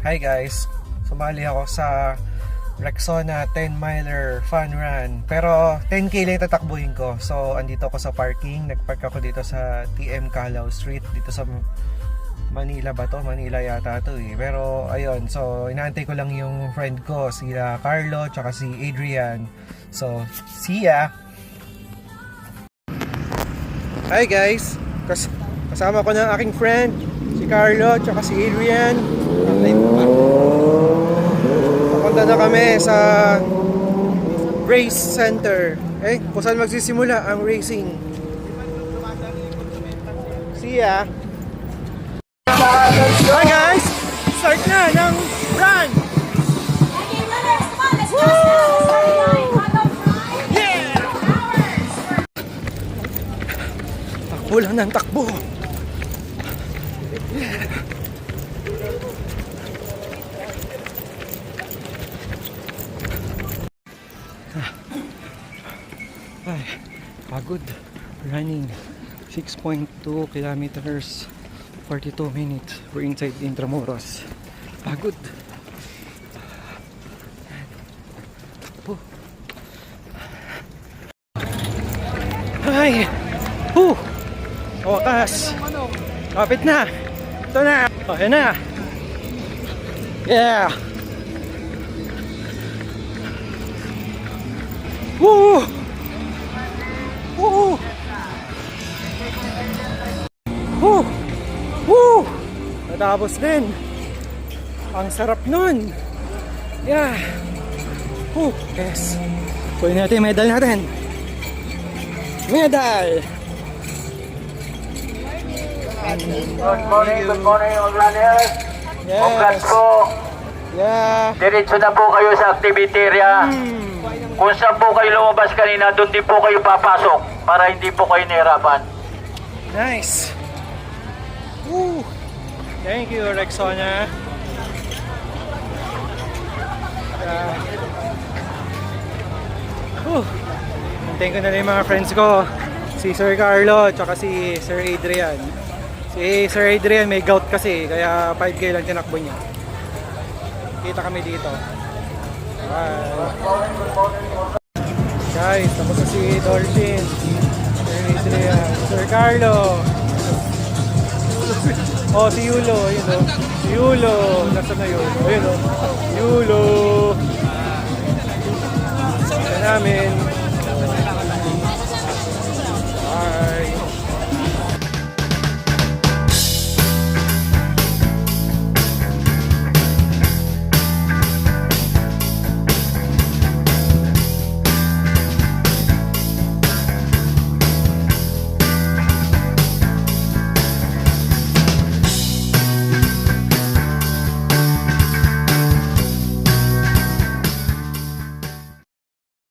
Hi guys, sumali ako sa Rexona 10-miler fun run. Pero 10k lang tatakbuhin ko. So andito ako sa parking. Nagpark ako dito sa TM Calao Street. Dito sa Manila ba to? Manila yata to eh. Pero ayun, so inaantay ko lang yung friend ko, sila Carlo tsaka si Adrian. So see ya! Hi guys! Kasama ko na ang aking friend, si Carlo tsaka si Adrian. Papunta na kami sa race center. Kung saan magsisimula ang racing. See ya! Hi guys! Start na ng run! Yeah! Takbo lang ng takbo! Yeah! Ay, pagod. Running 6.2 kilometers, 42 minutes. We're inside Intramuros. Pagod. Ay! Wakas! Kapit na! Ito na! Okay na! Yeah! Woo! Woo! Woo! Woo! Natapos din. Ang sarap nun. Yeah. Woo! Yes. Kunin natin yung medal natin. Medal! Good morning all runners. Yes. Congrats po. Yeah. Diretso na po kayo sa activity area. Kung saan po kayo lumabas kanina, doon din po kayo papasok para hindi po kayo nahirapan. Nice. Woo! Thank you, Rexona. Hintayin ko na rin yung mga friends ko. Si Sir Carlo, tsaka si Sir Adrian. Si Sir Adrian may gout kasi, kaya 5k lang tinakbo niya. Kita kami dito. Guys, tapos na si Dolphin, Sir Adrian, Sir Carlo. Oh, si Yulo, yun o. Si Yulo, nasa na yun? Ayun o. Yulo. Ito namin.